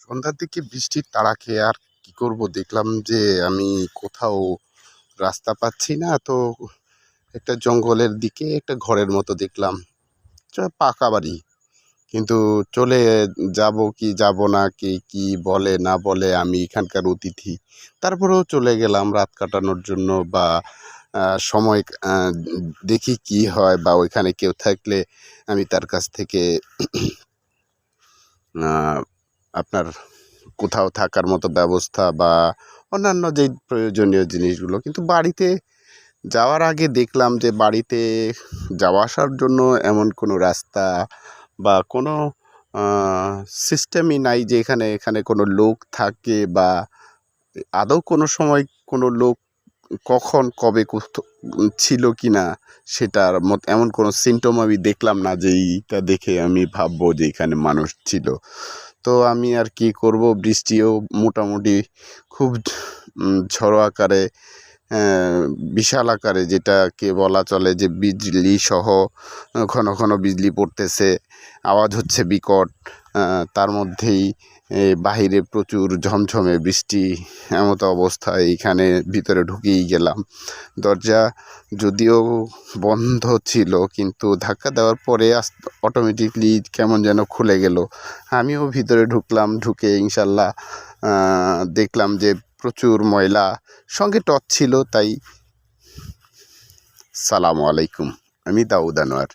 সন্ধ্যার দিকে বৃষ্টির তাড়া খেয়ে আর কি করব, দেখলাম যে আমি কোথাও রাস্তা পাচ্ছি না। তো একটা জঙ্গলের দিকে একটা ঘরের মতো দেখলাম, পাকা বাড়ি। কিন্তু চলে যাব কি যাব না, কে কি বলে না বলে, আমি এখানকার অতিথি। তারপরেও চলে গেলাম রাত কাটানোর জন্য, বা সময় দেখি কি হয়, বা ওইখানে কেউ থাকলে আমি তার কাছ থেকে আপনার কোথাও থাকার মতো ব্যবস্থা বা অন্যান্য যেই প্রয়োজনীয় জিনিসগুলো। কিন্তু বাড়িতে যাওয়ার আগে দেখলাম যে বাড়িতে যাওয়া আসার জন্য এমন কোনো রাস্তা বা কোনো সিস্টেমই নাই যে এখানে কোনো লোক থাকে, বা আদৌ কোনো সময় কোনো লোক কখন কবে ছিল কি না সেটার এমন কোনো সিমটম আমি দেখলাম না যে এইটা দেখে আমি ভাববো যে এখানে মানুষ ছিল। তো আমি আর কি করব, বৃষ্টিও মোটামুটি খুব ঝড়ো আকারে, বিশাল আকারে, যেটাকে বলা চলে যে বিজলি সহ ঘন ঘন বিজলি পড়তেছে, আওয়াজ হচ্ছে বিকট। তার মধ্যেই বাহিরে প্রচুর ঝমঝমে বৃষ্টি। এমতো অবস্থায় এইখানে ভিতরে ঢুকেই গেলাম। দরজা যদিও বন্ধ ছিল, কিন্তু ধাক্কা দেওয়ার পরে অটোমেটিকলি কেমন যেন খুলে গেল। আমিও ভিতরে ঢুকলাম। ঢুকে ইনশাল্লাহ দেখলাম যে প্রচুর ময়লা, সঙ্গে টর্চ ছিল। তাই সালামু আলাইকুম, আমি দাউদ আনোয়ার।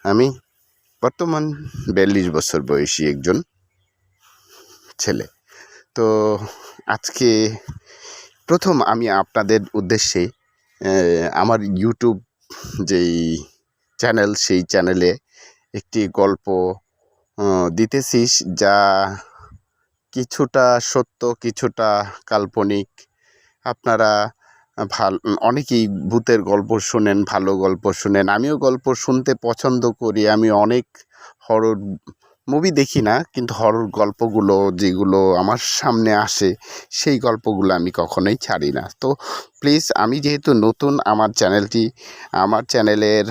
আমি বর্তমান 42 বছর বয়সী একজন ছেলে। তো আজকে প্রথম আমি আপনাদের উদ্দেশ্যে আমার ইউটিউব যেই চ্যানেল, সেই চ্যানেলে একটি গল্প দিতেছি, যা কিছুটা সত্য কিছুটা কাল্পনিক। আপনারা অনেকেই ভূতের গল্প শোনেন, ভালো গল্প শোনেন। আমিও গল্প শুনতে পছন্দ করি। আমি অনেক হরর মুভি দেখি না, কিন্তু হরর গল্পগুলো যেগুলো আমার সামনে আসে, সেই গল্পগুলো আমি কখনোই ছাড়ি না। তো প্লিজ, আমি যেহেতু নতুন, আমার চ্যানেলের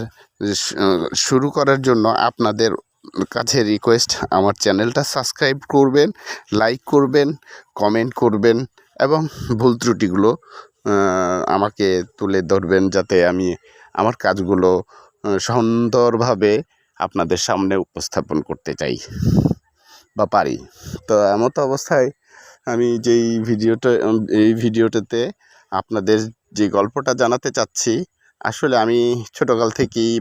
শুরু করার জন্য আপনাদের কাছে রিকোয়েস্ট, আমার চ্যানেলটা সাবস্ক্রাইব করবেন, লাইক করবেন, কমেন্ট করবেন, এবং ভুল ত্রুটিগুলো আমাকে তুলে ধরবেন, যাতে আমি আমার কাজগুলো সুন্দরভাবে আপনাদের সামনে উপস্থাপন করতে চাই বা পারি। তো এমতো অবস্থায় আমি এই ভিডিওটাতে আপনাদের যে গল্পটা জানাতে চাচ্ছি, আসলে আমি ছোটোকাল থেকেই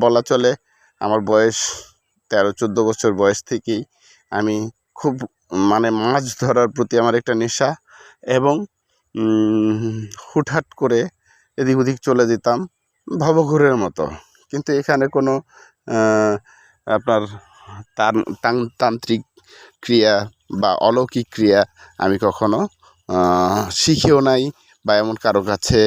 বলা চলে, আমার বয়স 13-14 বছর বয়স থেকেই আমি খুব মাছ ধরার প্রতি আমার একটা নেশা, এবং হুটহাট করে এদিক ওদিক চলে যেতাম ভবঘুরের মতো। কিন্তু এখানে কোনো আপনার তান্ত্রিক ক্রিয়া বা অলৌকিক ক্রিয়া আমি কখনো শিখেও নাই, বা এমন কারো কাছে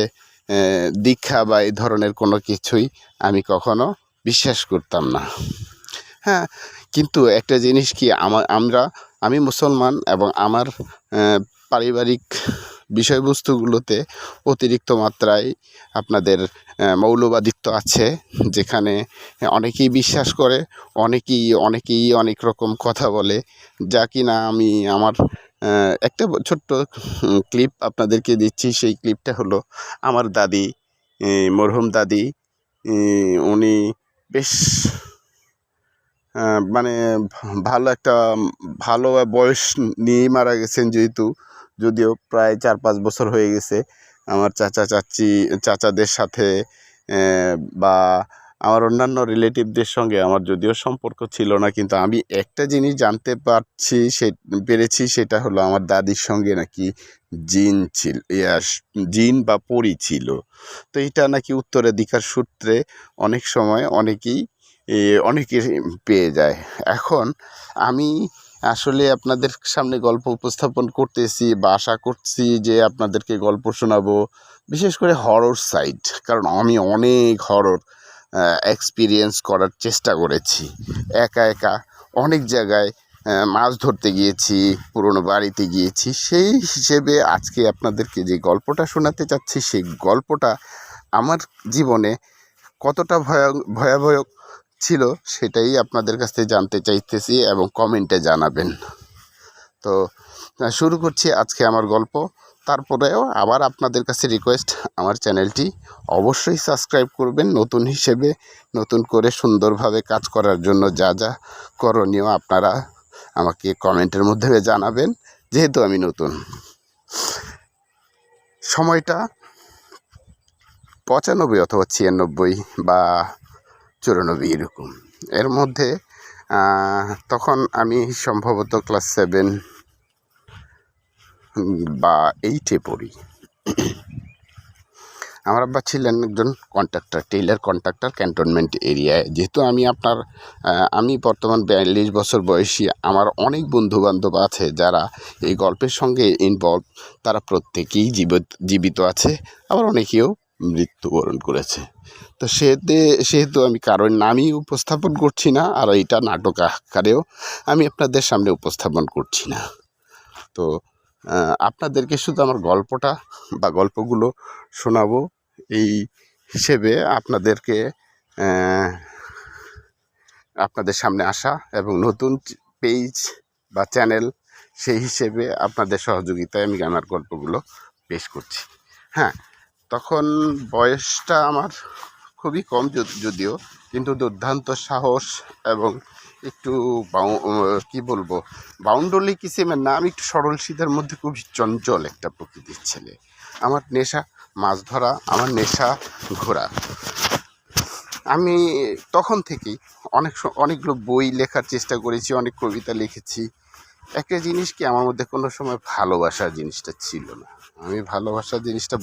দীক্ষা বা এই ধরনের কোনো কিছুই আমি কখনো বিশ্বাস করতাম না। হ্যাঁ, কিন্তু একটা জিনিস কি, আমি মুসলমান, এবং আমার পারিবারিক বিষয়বস্তুগুলোতে অতিরিক্ত মাত্রায় আপনাদের মৌলবাদিত্ব আছে, যেখানে অনেকেই বিশ্বাস করে, অনেকেই অনেক রকম কথা বলে, যা কিনা আমি আমার একটা ছোট্ট ক্লিপ আপনাদেরকে দিচ্ছি। সেই ক্লিপটা হলো আমার দাদি, মরহুম দাদি। উনি বেশ ভালো বয়স নিয়েই মারা গেছেন, যদিও প্রায় 4-5 বছর হয়ে গেছে। আমার চাচাদের সাথে বা আমার অন্যান্য রিলেটিভদের সঙ্গে আমার যদিও সম্পর্ক ছিল না, কিন্তু আমি একটা জিনিস জানতে পেরেছি, সেটা হলো আমার দাদির সঙ্গে নাকি জিন বা পরী ছিল। তো এটা নাকি উত্তরাধিকার সূত্রে অনেক সময় অনেকে পেয়ে যায়। এখন আমি আসলে আপনাদের সামনে গল্প উপস্থাপন করতেছি, বা আশা করছি যে আপনাদেরকে গল্প শোনাবো, বিশেষ করে হরর সাইড, কারণ আমি অনেক হরর এক্সপিরিয়েন্স করার চেষ্টা করেছি। একা অনেক জায়গায় মাছ ধরতে গিয়েছি, পুরনো বাড়িতে গিয়েছি। সেই হিসেবে আজকে আপনাদেরকে যে গল্পটা শোনাতে চাচ্ছি, সেই গল্পটা আমার জীবনে কতটা ভয়াবহ ছিল, সেটাই আপনাদের কাছ থেকে জানতে চাইতেছি, এবং কমেন্টে জানাবেন। তো শুরু করছি আজকে আমার গল্প। তারপরেও আবার আপনাদের কাছে রিকোয়েস্ট, আমার চ্যানেলটি অবশ্যই সাবস্ক্রাইব করবেন। নতুন হিসেবে নতুন করে সুন্দরভাবে কাজ করার জন্য যা যা করণীয় আপনারা আমাকে কমেন্টের মধ্যে জানাবেন, যেহেতু আমি নতুন। সময়টা 95 অথবা 96 বা 94 এরকম, এর মধ্যে তখন আমি সম্ভবত ক্লাস 7 বা 8-এ পড়ি। আমার আব্বা ছিলেন একজন কন্ট্রাক্টর, টেইলার কন্ট্রাক্টর ক্যান্টনমেন্ট এরিয়ায়। যেহেতু আমি বর্তমান 42 বছর বয়সী, আমার অনেক বন্ধুবান্ধব আছে যারা এই গল্পের সঙ্গে ইনভলভ। তারা প্রত্যেকেই জীবিত আছে, আবার অনেকেও মৃত্যুবরণ করেছে। তো সেহেতু আমি কারোর নামই উপস্থাপন করছি না, আর এটা নাটক আকারেও আমি আপনাদের সামনে উপস্থাপন করছি না। তো আপনাদেরকে শুধু আমার গল্পটা বা গল্পগুলো শোনাবো, এই হিসেবে আপনাদের সামনে আসা, এবং নতুন পেজ বা চ্যানেল সেই হিসেবে আপনাদের সহযোগিতায় আমি আমার গল্পগুলো পেশ করছি। হ্যাঁ, তখন বয়সটা আমার খুবই কম, যদিও, কিন্তু দুর্দান্ত সাহস এবং একটু কী বলবো, বাউন্ডুলি কিসিমের না, আমি একটু সরল শীতের মধ্যে খুবই চঞ্চল একটা প্রকৃতির ছেলে। আমার নেশা মাছ ধরা, আমার নেশা ঘোরা। আমি তখন থেকেই অনেকগুলো বই লেখার চেষ্টা করেছি, অনেক কবিতা লিখেছি। একটা জিনিস কি, আমার মধ্যে কোনো সময় ভালোবাসার জিনিসটা ছিল না। আমি ভালোবাসার জিনিসটা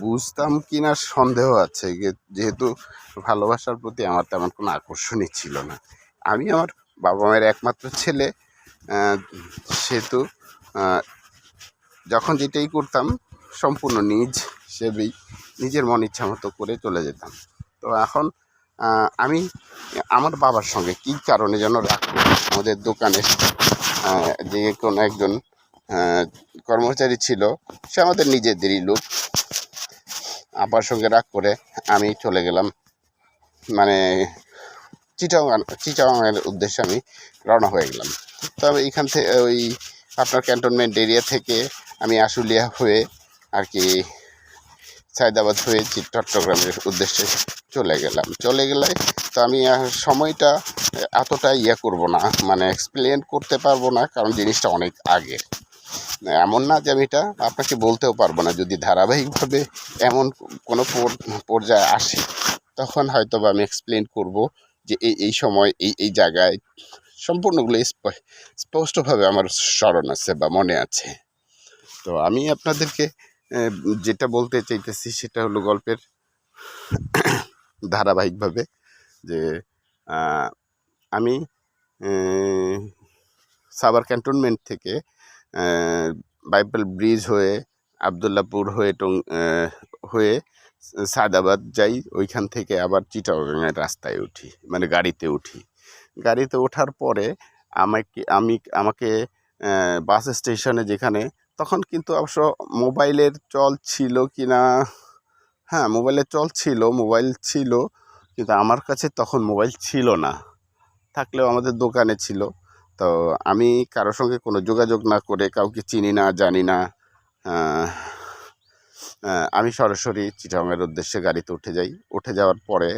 বুঝতাম কি না সন্দেহ আছে, যেহেতু ভালোবাসার প্রতি আমার তেমন কোনো আকর্ষণই ছিল না। আমি আমার বাবা মায়ের একমাত্র ছেলে, সেহেতু যখন যেটাই করতাম সম্পূর্ণ নিজের মন ইচ্ছা মতো করে চলে যেতাম। তো এখন আমি আমার বাবার সঙ্গে কী কারণে যেন রাগ করি। আমাদের দোকানে যে কোনো একজন কর্মচারী ছিল, সে আমাদের নিজেদেরই লোক। আব্বার সঙ্গে রাগ করে আমি চলে গেলাম, মানে চিটাগাংয়ের উদ্দেশ্যে আমি রওনা হয়ে গেলাম। তবে এইখান থেকে ওই আপনার ক্যান্টনমেন্ট এরিয়া থেকে আমি আশুলিয়া হয়ে আর কি সায়দাবাদ হয়ে চট্টগ্রামের উদ্দেশ্যে চলে গেলে তো আমি সময়টা এতটা করব না, মানে এক্সপ্লেন করতে পারবো না, কারণ জিনিসটা অনেক আগের। এমন না যে আমি এটা আপনাকে বলতেও পারবো না। যদি ধারাবাহিকভাবে এমন কোনো পর্যায়ে আসে, তখন হয়তো বা আমি এক্সপ্লেন করব যে এই সময় এই জায়গায় সম্পূর্ণগুলো স্পষ্টভাবে আমার স্মরণ আছে বা মনে আছে। তো আমি আপনাদেরকে যেটা বলতে চাইতেছি সেটা হলো গল্পের ধারাবাহিকভাবে, যে আমি সাভার ক্যান্টনমেন্ট থেকে বাইবেল ব্রিজ হয়ে আবদুল্লাপুর হয়ে সায়দাবাদ যাই। ওইখান থেকে আবার চিটাগাংয়ের রাস্তায় উঠি, মানে গাড়িতে ওঠার পরে আমাকে বাস স্টেশনে, যেখানে তখন কিন্তু অবশ্য মোবাইলের চল ছিল কি না, হ্যাঁ মোবাইলের চল ছিল, মোবাইল ছিল, কিন্তু আমার কাছে তখন মোবাইল ছিল না। থাকলেও আমাদের দোকানে ছিল। তো আমি কারোর সঙ্গে কোনো যোগাযোগ না করে, কাউকে চিনি না জানি না, আমি সরাসরি চিটাগাংয়ের উদ্দেশ্যে গাড়িতে উঠে যাওয়ার পরে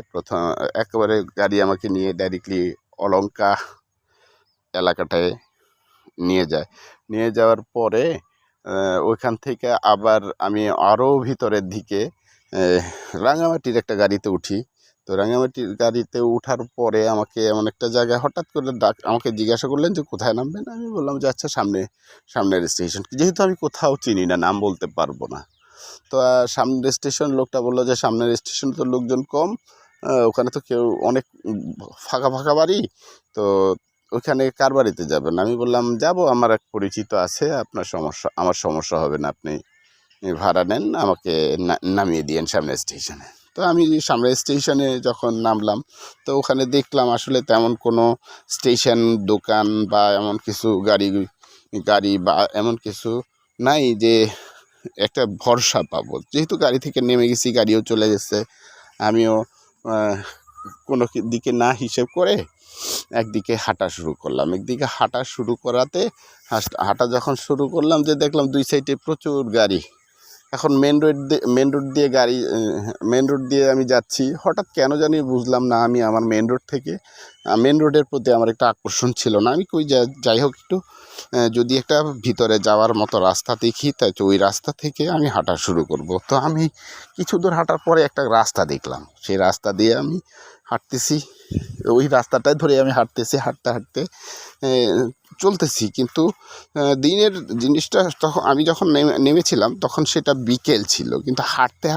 একেবারে গাড়ি আমাকে নিয়ে ডাইরেক্টলি অলঙ্কা এলাকাটায় নিয়ে যাওয়ার পরে ওইখান থেকে আবার আমি আরও ভিতরের দিকে রাঙামাটির একটা গাড়িতে উঠি। তো রাঙামাটির গাড়িতে ওঠার পরে আমাকে এমন একটা জায়গায় হঠাৎ করে আমাকে জিজ্ঞাসা করলেন যে কোথায় নামবেন। আমি বললাম যে আচ্ছা সামনের স্টেশন। যেহেতু আমি কোথাও চিনি না, নাম বলতে পারবো না, তো সামনের স্টেশন, লোকটা বললো যে সামনের স্টেশন তো লোকজন কম, ওখানে তো কেউ অনেক ফাঁকা বাড়ি, তো ওইখানে কার বাড়িতে যাবেন? আমি বললাম যাব, আমার এক পরিচিত আছে, আমার সমস্যা হবে না, আপনি ভাড়া নেন, আমাকে নামিয়ে দিয়েন সামনের স্টেশনে। তো আমি সামনের স্টেশনে যখন নামলাম, তো ওখানে দেখলাম আসলে তেমন কোনো স্টেশন, দোকান বা এমন কিছু গাড়ি বা এমন কিছু নাই যে একটা ভরসা পাবো। যেহেতু গাড়ি থেকে নেমে গেছি, গাড়িও চলে গেছে, আমিও কোনো দিকে না হিসেব করে একদিকে হাঁটা শুরু করলাম। একদিকে হাঁটা শুরু করাতে হাঁটা যখন শুরু করলাম যে দেখলাম দুই সাইডে প্রচুর গাড়ি। এখন মেন রোড দিয়ে আমি যাচ্ছি। হঠাৎ কেন জানি বুঝলাম না, আমি আমার মেন রোডের প্রতি আমার একটা আকর্ষণ ছিল না। আমি যাই হোক একটু যদি একটা ভিতরে যাওয়ার মতো রাস্তা দেখি, তাই তো ওই রাস্তা থেকে আমি হাঁটা শুরু করব। তো আমি কিছু দূর হাঁটার পরে একটা রাস্তা দেখলাম, সেই রাস্তা দিয়ে আমি হাঁটতেছি। ওই রাস্তাটাই ধরে আমি হাঁটতে হাঁটতে চলতেছি। কিন্তু দিনের জিনিসটা তখন আমি যখন নেমেছিলাম তখন সেটা বিকেল ছিল। কিন্তু হাঁটতে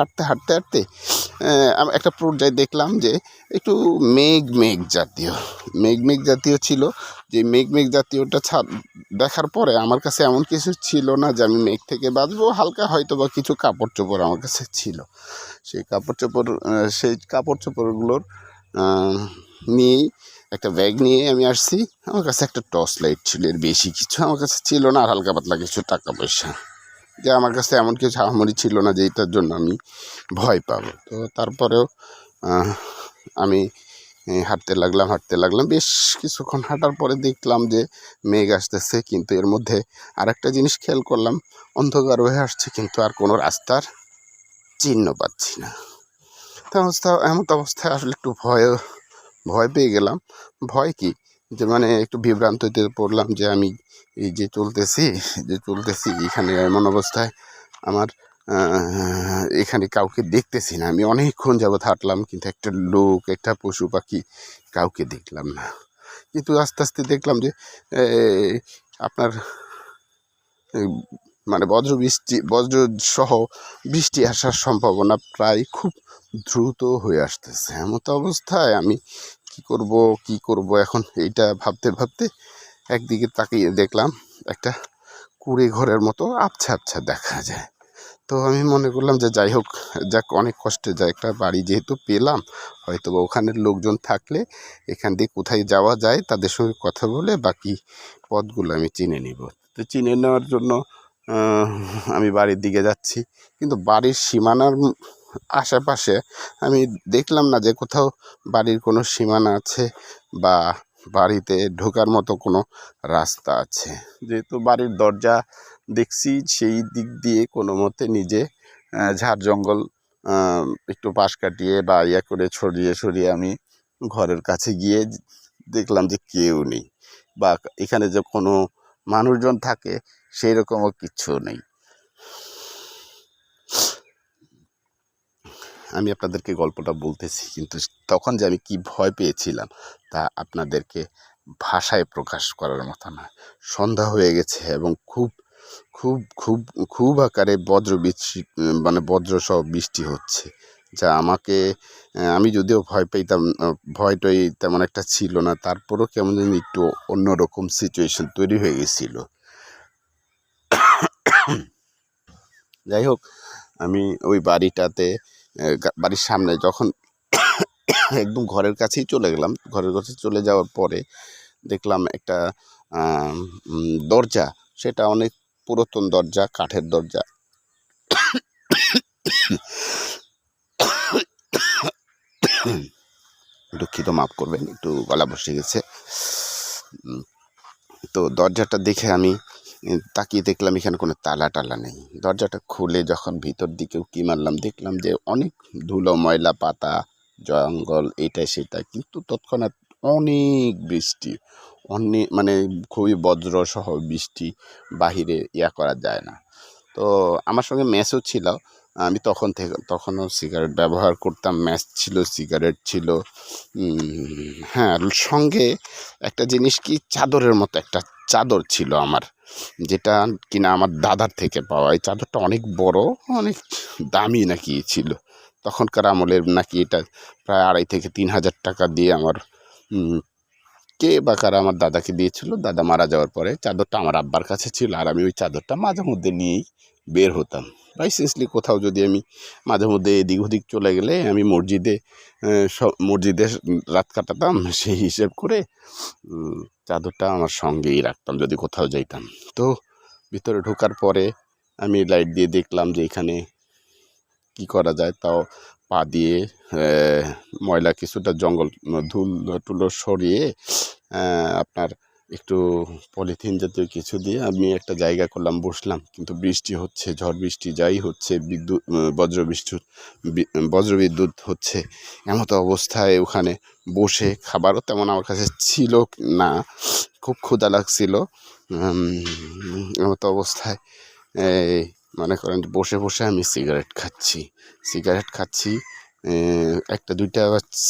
আমি একটা পর্যায়ে দেখলাম যে একটু মেঘ জাতীয় ছিল। যে মেঘ জাতীয়টা দেখার পরে আমার কাছে এমন কিছু ছিল না যে আমি মেঘ থেকে বাঁচবো। হালকা হয়তো বা কিছু কাপড় চোপড় আমার কাছে ছিল। সেই কাপড় চোপড়গুলোর নিয়েই একটা ব্যাগ নিয়ে আমি আসছি। আমার কাছে একটা টর্চ লাইট ছিল, এর বেশি কিছু আমার কাছে ছিল না। আর হালকা পাতলা কিছু টাকা পয়সা, যে আমার কাছে এমন কিছু আহামরি ছিল না যে এটার জন্য আমি ভয় পাবো। তো তারপরেও আমি হাঁটতে লাগলাম। বেশ কিছুক্ষণ হাঁটার পরে দেখলাম যে মেঘ আসতেছে, কিন্তু এর মধ্যে আরেকটা জিনিস খেয়াল করলাম, অন্ধকার হয়ে আসছে কিন্তু আর কোনো রাস্তার চিহ্ন পাচ্ছি না। এমন অবস্থায় আসলে একটু ভয় পেয়ে গেলাম। ভয় কি, যে মানে একটু বিভ্রান্তিতে পড়লাম যে আমি এই যে চলতেছি এখানে এমন অবস্থায় আমার এখানে কাউকে দেখতেছি না। আমি অনেকক্ষণ যাবৎ হাঁটলাম, কিন্তু একটা লোক, একটা পশু পাখি কাউকে দেখলাম না। কিন্তু আস্তে আস্তে দেখলাম যে আপনার মানে বজ্র সহ বৃষ্টি আসার সম্ভাবনা প্রায় খুব দ্রুত হয়ে আসতেছে। এমতো অবস্থায় আমি কি করব এখন, এইটা ভাবতে একদিকে তাকিয়ে দেখলাম একটা কুঁড়ে ঘরের মতো আবছা দেখা যায়। তো আমি মনে করলাম যে যাক অনেক কষ্টে একটা বাড়ি যেহেতু পেলাম, হয়তো বা ওখানের লোকজন থাকলে এখান দিয়ে কোথায় যাওয়া যায় তাদের সঙ্গে কথা বলে বাকি পথগুলো আমি চিনে নিব। তো চিনে নেওয়ার জন্য আমি বাড়ির দিকে যাচ্ছি। কিন্তু বাড়ির সীমানার আশেপাশে আমি দেখলাম না যে কোথাও বাড়ির কোনো সীমানা আছে বা বাড়িতে ঢোকার মতো কোনো রাস্তা আছে। যেহেতু বাড়ির দরজা দেখছি, সেই দিক দিয়ে কোনো মতে নিজে ঝাড় জঙ্গল একটু পাশ কাটিয়ে বা করে সরিয়ে আমি ঘরের কাছে গিয়ে দেখলাম যে কেউ নেই, বা এখানে যে কোনো মানুষজন থাকে সেই রকমও কিচ্ছু নেই। আমি আপনাদেরকে গল্পটা বলতেছি, কিন্তু তখন যে আমি কি ভয় পেয়েছিলাম তা আপনাদেরকে ভাষায় প্রকাশ করার মতো না। সন্ধ্যা হয়ে গেছে এবং খুব খুব খুব খুব আকারে বজ্রসহ বৃষ্টি হচ্ছে, যা আমি যদিও ভয় পেতাম, ভয়টাই তেমন একটা ছিল না, তারপরও কেমন যেন একটু অন্যরকম সিচুয়েশন তৈরি হয়ে গেছিল। যাই হোক, আমি ওই বাড়ির সামনে যখন একদম ঘরের কাছেই চলে গেলাম, ঘরের কাছে চলে যাওয়ার পরে দেখলাম একটা দরজা, সেটা অনেক পুরাতন দরজা, কাঠের দরজা। দুঃখিত, মাফ করবেন, একটু গলা বসে গেছে। তো দরজাটা দেখে আমি তাকিয়ে দেখলাম এখানে কোনো তালা নেই। দরজাটা খুলে যখন ভিতর দিকে উঁকি মারলাম, দেখলাম যে অনেক ধুলো, ময়লা, পাতা, জঙ্গল, এটা সেটা। কিন্তু তৎক্ষণাৎ অনেক বৃষ্টি, মানে খুবই বজ্রসহ বৃষ্টি, বাহিরে করা যায় না। তো আমার সঙ্গে ম্যাচও ছিল। আমি তখনও সিগারেট ব্যবহার করতাম, ম্যাচ ছিল, সিগারেট ছিল। হ্যাঁ, সঙ্গে একটা জিনিস কি, চাদরের মতো একটা চাদর ছিল আমার, যেটা কিনা আমার দাদার থেকে পাওয়া। এই চাদরটা অনেক বড়, অনেক দামি নাকি ছিল। তখনকার আমলের নাকি এটা প্রায় 2,500 থেকে 3,000 টাকা দিয়ে আমার কে বা কারা আমার দাদাকে দিয়েছিল। দাদা মারা যাওয়ার পরে চাদরটা আমার আব্বার কাছে ছিল, আর আমি ওই চাদরটা মাঝে মধ্যে নিয়েই বের হতাম। বাইসেন্সলি কোথাও যদি আমি মাঝে মধ্যে এদিক ওদিক চলে গেলে আমি মসজিদে রাত কাটাতাম, সেই হিসেব করে চাদরটা আমার সঙ্গেই রাখতাম যদি কোথাও যাইতাম। তো ভিতরে ঢোকার পরে আমি লাইট দিয়ে দেখলাম যে এখানে কি করা যায়। তাও পা দিয়ে ময়লা কিছুটা জঙ্গল ধুল টুলো সরিয়ে আপনার একটু পলিথিন জাতীয় কিছু দিয়ে আমি একটা জায়গা করলাম, বসলাম। কিন্তু বৃষ্টি হচ্ছে, ঝড় বৃষ্টি যাই হচ্ছে, বিদ্যুৎ বজ্রবিদ্যুৎ হচ্ছে, এমতো অবস্থায় ওখানে বসে খাবারও তেমন আমার কাছে ছিল না, খুব ক্ষুধা লাগছিল। এমতো অবস্থায় এই মনে করেন বসে বসে আমি সিগারেট খাচ্ছি। একটা দুইটা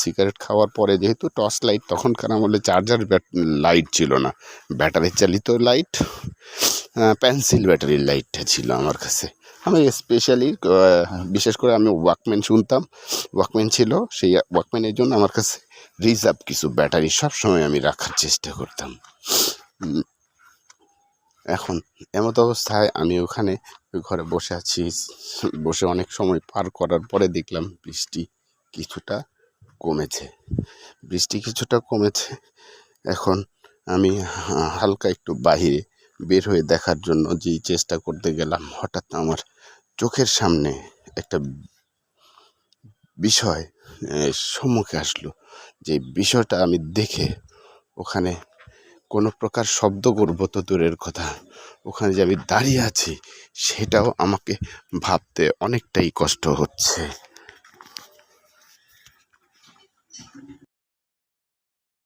সিগারেট খাওয়ার পরে, যেহেতু টর্চ লাইট, তখনকার আমলে চার্জার লাইট ছিল না, ব্যাটারি চালিত লাইট, পেন্সিল ব্যাটারির লাইটটা ছিল আমার কাছে। আমি স্পেশালি বিশেষ করে আমি ওয়াকম্যান শুনতাম, ওয়াকম্যান ছিল, সেই ওয়াকম্যানের জন্য আমার কাছে রিজার্ভ কিছু ব্যাটারি সবসময় আমি রাখার চেষ্টা করতাম। এখন এমতো অবস্থায় আমি ওখানে ওই ঘরে বসে আছি, বসে অনেক সময় পার করার পরে দেখলাম বৃষ্টি কিছুটা কমেছে। এখন আমি হালকা একটু বাহিরে বের হয়ে দেখার জন্য যেই চেষ্টা করতে গেলাম, হঠাৎ আমার চোখের সামনে একটা বিষয় সম্মুখে আসলো। যে বিষয়টা আমি দেখে ওখানে কোনো প্রকার শব্দ করবো তো দূরের কথা, ওখানে যে আমি দাঁড়িয়ে আছি সেটাও আমাকে ভাবতে অনেকটাই কষ্ট হচ্ছে।